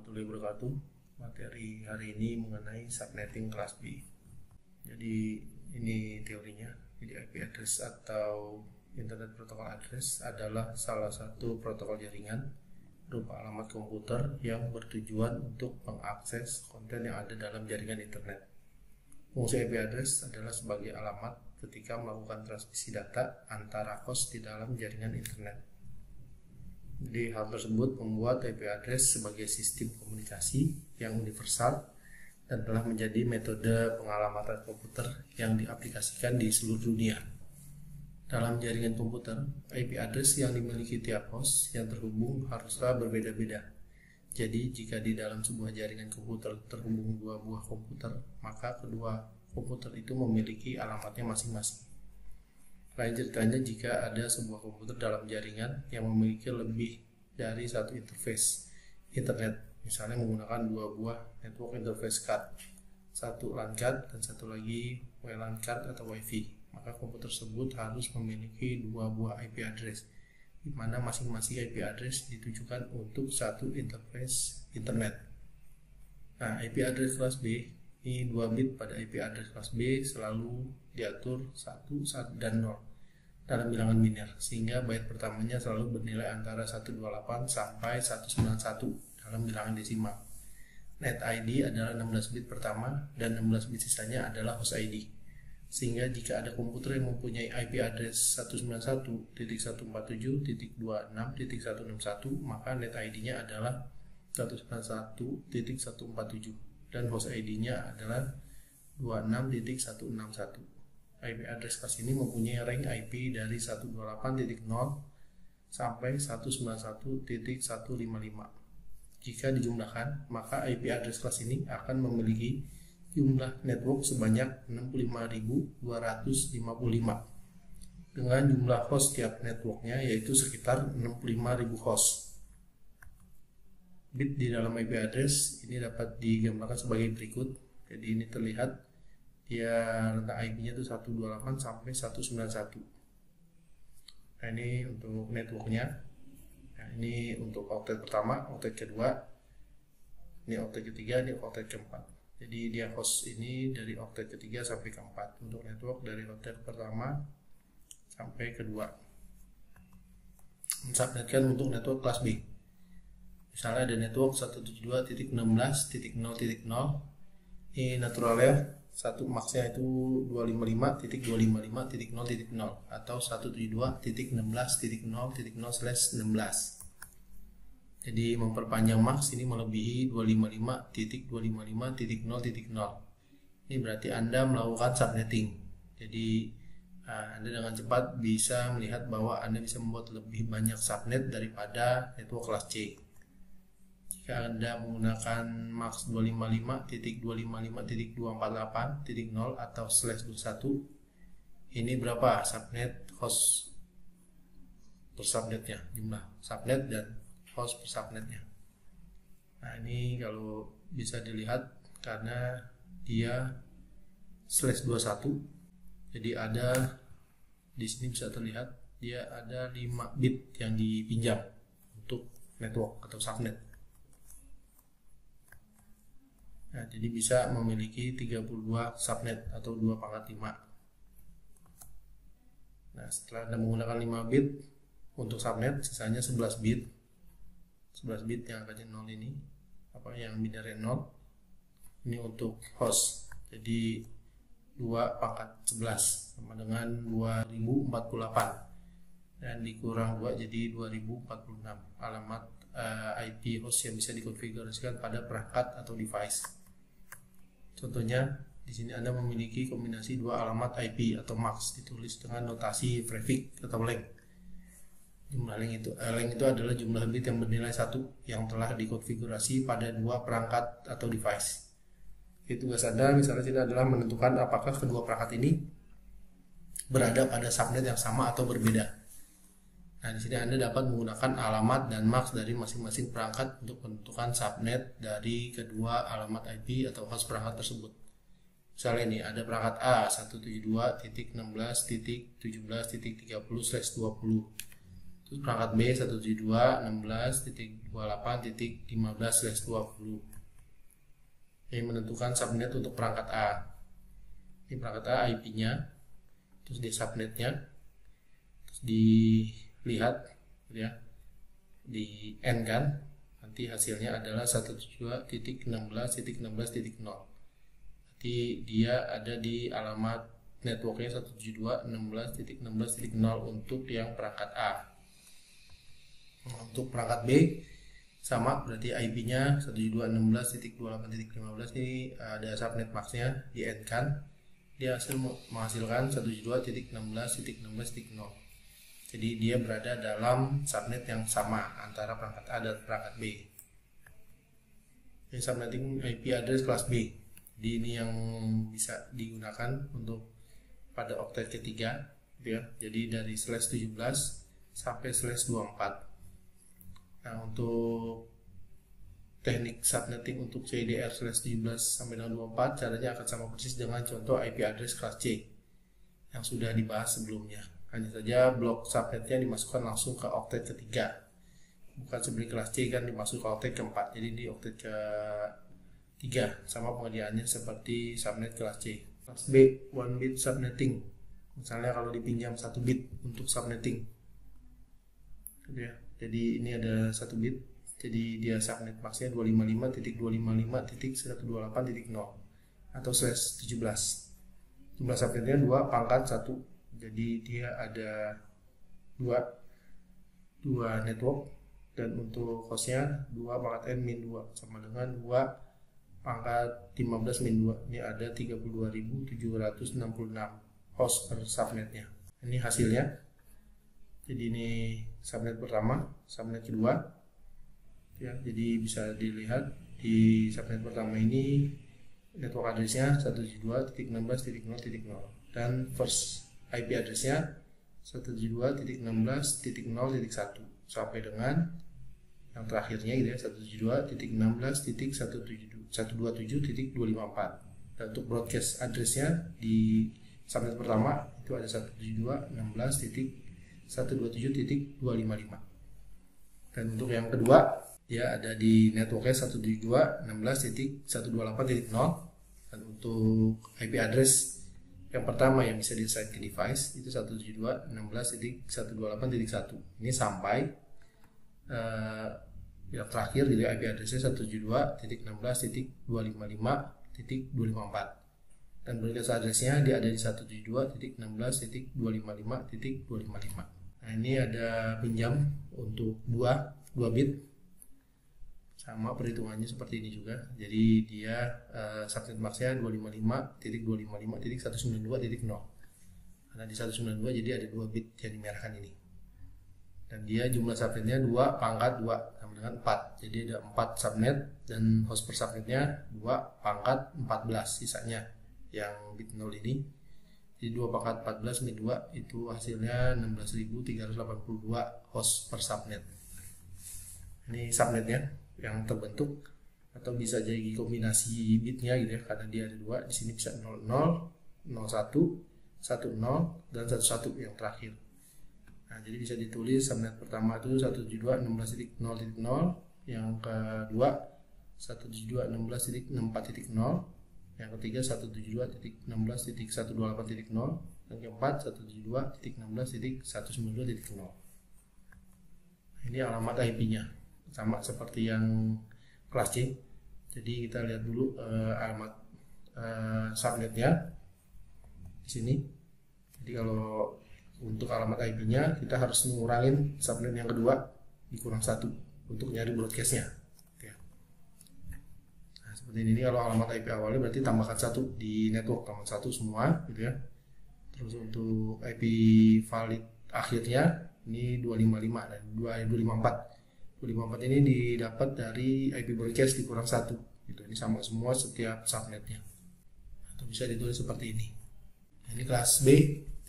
warahmatullahi wabarakatuh. Materi hari ini mengenai subnetting kelas B. Jadi ini teorinya. Jadi IP address atau Internet Protocol Address adalah salah satu protokol jaringan berupa alamat komputer yang bertujuan untuk mengakses konten yang ada dalam jaringan internet. Fungsi IP address adalah sebagai alamat ketika melakukan transmisi data antara host di dalam jaringan internet. Jadi hal tersebut membuat IP address sebagai sistem komunikasi yang universal dan telah menjadi metode pengalamatan komputer yang diaplikasikan di seluruh dunia. Dalam jaringan komputer, IP address yang dimiliki tiap host yang terhubung haruslah berbeda-beda. Jadi jika di dalam sebuah jaringan komputer terhubung dua buah komputer, maka kedua komputer itu memiliki alamatnya masing-masing. Lain ceritanya jika ada sebuah komputer dalam jaringan yang memiliki lebih dari satu interface internet, misalnya menggunakan dua buah network interface card, satu LAN card dan satu lagi WLAN card atau WiFi, maka komputer tersebut harus memiliki dua buah IP address, di mana masing-masing IP address ditujukan untuk satu interface internet. Nah, IP address kelas B ini 2 bit pada IP address kelas B selalu diatur 1, 1 dan 0 dalam bilangan biner, sehingga byte pertamanya selalu bernilai antara 128 sampai 191 dalam bilangan desimal. Net ID adalah 16 bit pertama dan 16 bit sisanya adalah host ID. Sehingga jika ada komputer yang mempunyai IP address 191.147.26.161, maka net ID-nya adalah 191.147 dan host ID-nya adalah 26.161. IP address kelas ini mempunyai range IP dari 128.0 sampai 191.155. Jika dijumlahkan, maka IP address kelas ini akan memiliki jumlah network sebanyak 65.255 dengan jumlah host tiap networknya yaitu sekitar 65.000 host. Bit di dalam IP address ini dapat digambarkan sebagai berikut. Jadi ini terlihat dia rentang IP-nya itu 128 sampai 191. Nah, ini untuk networknya. Nah, ini untuk oktet pertama, oktet kedua, ini oktet ketiga, ini oktet keempat. Jadi dia host ini dari oktet ketiga sampai keempat. Untuk network dari oktet pertama sampai kedua. Mensubnetkan untuk network kelas B. Misalnya ada network 172.16.0.0, ini naturalnya satu maksnya itu 255.255.0.0 atau 172.16.0.0/16. Jadi memperpanjang max ini melebihi 255.255.0.0. Ini berarti Anda melakukan subnetting. Jadi Anda dengan cepat bisa melihat bahwa Anda bisa membuat lebih banyak subnet daripada network kelas C. Jika Anda menggunakan max 255.255.248.0 atau /21, ini berapa subnet host per subnetnya, jumlah subnet dan host per subnetnya. Nah, ini kalau bisa dilihat karena dia /21, jadi ada di sini bisa terlihat dia ada 5 bit yang dipinjam untuk network atau subnet. Nah, jadi bisa memiliki 32 subnet atau 2/5. Nah, setelah Anda menggunakan 5 bit untuk subnet, sisanya 11 bit. 11 bit yang angkanya 0 ini, yang binarnya 0. Ini untuk host. Jadi 2/11 sama dengan 2048. Dan dikurang 2 jadi 2046. Alamat IP host yang bisa dikonfigurasikan pada perangkat atau device. Contohnya, di sini Anda memiliki kombinasi dua alamat IP atau MAC ditulis dengan notasi prefix atau length. Jumlah length itu adalah jumlah bit yang bernilai 1 yang telah dikonfigurasi pada dua perangkat atau device. Jadi tugas Anda misalnya sini adalah menentukan apakah kedua perangkat ini berada pada subnet yang sama atau berbeda. Nah, di sini Anda dapat menggunakan alamat dan MAC dari masing-masing perangkat untuk menentukan subnet dari kedua alamat IP atau host perangkat tersebut. Misalnya ini ada perangkat A 172.16.17.30/20. Terus perangkat B 172.16.28.15/20. Ini menentukan subnet untuk perangkat A. Ini perangkat A IP-nya, terus di subnetnya, terus dilihat ya, di N kan, nanti hasilnya adalah 172.16.16.0. Nanti dia ada di alamat networknya 172.16.16.0 untuk yang perangkat A. Untuk perangkat B sama, berarti IP-nya 172.16.28.15 ini ada subnet max-nya di N kan, dia menghasilkan 172.16.16.0. Jadi dia berada dalam subnet yang sama antara perangkat A dan perangkat B. Ini subnetting IP address kelas B. Jadi ini yang bisa digunakan untuk pada oktet ketiga, ya. Jadi dari /17 sampai /24. Nah, untuk teknik subnetting untuk CDR/17 sampai dengan 24 caranya akan sama persis dengan contoh IP address kelas C yang sudah dibahas sebelumnya. Hanya saja blok subnetnya dimasukkan langsung ke oktet ketiga, bukan seperti kelas C kan dimasuk ke oktet keempat. Jadi di oktet ketiga sama pengerjaannya seperti subnet kelas C. Kelas B 1 bit subnetting, misalnya kalau dipinjam 1 bit untuk subnetting, ya. Jadi ini ada 1 bit, jadi dia subnet maksnya 255.255.128.0 atau /17. Jumlah subnetnya 2 pangkat 1, jadi dia ada 2 network, dan untuk hostnya 2 pangkat n min 2 sama dengan 2 pangkat 15 min 2. Ini ada 32.766 host per subnetnya. Ini hasilnya. Jadi ini subnet pertama, subnet kedua, ya. Jadi bisa dilihat di subnet pertama ini network addressnya 172.16.0.0 dan first IP addressnya 172.16.0.1 sampai dengan yang terakhirnya gitu ya, 172.16.127.254. Dan untuk broadcast addressnya di subnet pertama itu ada 172.16.127.255. Dan untuk yang kedua dia ada di networknya 172.16.128.0. Dan untuk IP address yang pertama yang bisa di-assign ke device itu 172.16.128.1. Ini sampai yang terakhir jadi IP addressnya 172.16.255.254. Dan broadcast addressnya dia ada di 172.16.255.255. Nah, ini ada pinjam untuk 2 bit, sama perhitungannya seperti ini juga. Jadi dia subnet max-nya 255.255.192.0. Karena di 192 jadi ada 2 bit yang dimerahkan ini. Dan dia jumlah subnetnya 2 pangkat 2 sama dengan 4. Jadi ada 4 subnet dan host per subnetnya 2 pangkat 14 sisanya yang bit 0 ini. Jadi 2 pangkat 14 min 2 itu hasilnya 16.382 host per subnet. Ini subnetnya yang terbentuk, atau bisa jadi kombinasi bitnya gitu ya, karena dia ada 2 di sini, bisa 00, 01, 10 dan 11 yang terakhir. Nah, jadi bisa ditulis subnet pertama itu 172.16.0.0, yang kedua 172.16.64.0, yang ketiga 172.16.128.0, yang keempat 172.16.192.0. Ini alamat IP-nya sama seperti yang kelas C. Jadi kita lihat dulu alamat subnetnya di sini. Jadi kalau untuk alamat IP-nya kita harus mengurangin subnet yang kedua dikurang 1 untuk nyari broadcast-nya. Ya. Nah, seperti ini kalau alamat IP awalnya berarti tambahkan 1 di network, tambah 1 semua gitu ya. Terus untuk IP valid akhirnya ini 255 dan 254. 254 ini didapat dari IP broadcast dikurang 1 gitu. Ini sama semua setiap subnetnya. Atau bisa ditulis seperti ini. Nah, ini kelas B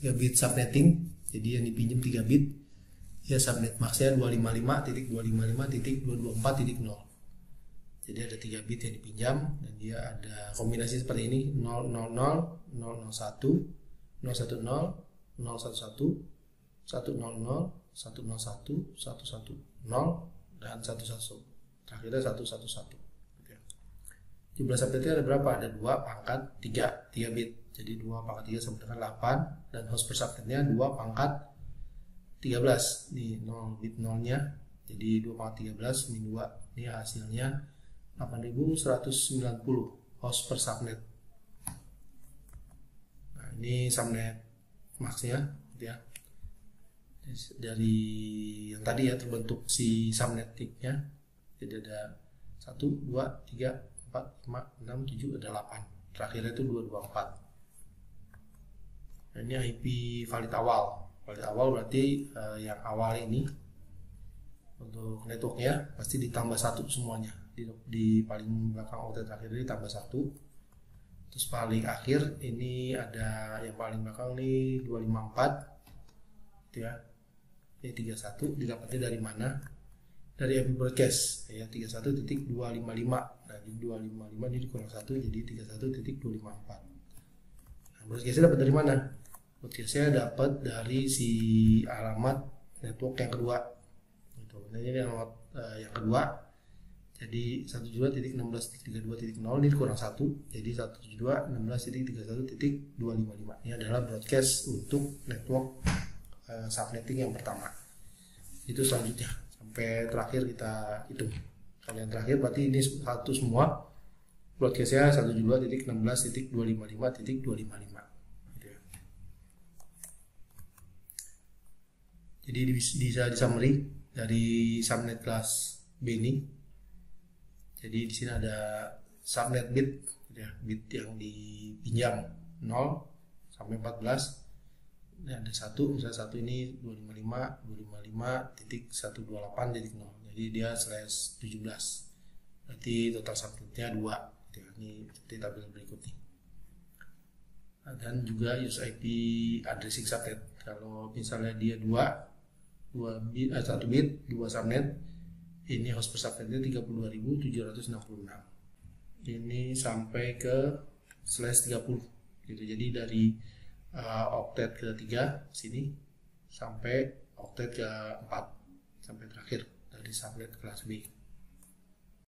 3 bit subnetting. Jadi yang dipinjam 3 bit ya, subnet max-nya 255.255.224.0. Jadi ada 3 bit yang dipinjam dan dia ada kombinasi seperti ini 000, 001, 010, 011, 100, 100, 101, 110, dan 111. Terakhirnya 111. Jumlah subnetnya ada berapa? Ada 2 pangkat 3 bit. Jadi 2 pangkat 3 sama dengan 8, dan host per subnetnya 2 pangkat 13. Ini 0 bit 0-nya. Jadi 2 pangkat 13 min 2. Ini hasilnya 8190 host per subnet. Nah, ini subnet max-nya ya. Dari yang tadi ya terbentuk si subnetnya. Jadi ada 1, 2, 3, 4, 5, 6, 7, ada 8. Terakhirnya itu 224. Nah, ini IP valid awal. Valid awal berarti yang awal ini untuk networknya pasti ditambah 1 semuanya. Di paling belakang oktet terakhir ini tambah 1. Terus paling akhir ini ada yang paling belakang nih 254 gitu ya. Ini 31 didapatnya dari mana? Dari IP broadcast ya, 31.255. Nah, di 255 ini dikurang 1 jadi 31.254. Nah, broadcastnya dapat dari mana? Broadcastnya dapat dari si alamat network yang kedua gitu. Nah, ini alamat yang kedua. Jadi 172.16.32.0 ini dikurang 1 jadi 172.16.31.255. Ini adalah broadcast untuk network subnetting yang pertama. Itu selanjutnya sampai terakhir kita hitung. Kalau yang terakhir berarti ini satu semua, broadcastnya 172.16.255.255 gitu ya. Jadi bisa di summary dari subnet kelas B ini. Jadi di sini ada subnet bit gitu ya, bit yang dipinjam 0 sampai 14. Ini ada misalnya satu ini 255.128.0. Jadi dia /17. Berarti total subnetnya 2 gitu ya. Ini seperti tabel berikut nih. Nah, dan juga use IP addressing subnet. Kalau misalnya dia 1 bit 2 subnet, ini host per subnetnya 32.766. Ini sampai ke /30 gitu. Jadi dari oktet ke-3 sini sampai oktet ke-4 sampai terakhir dari subnet kelas B.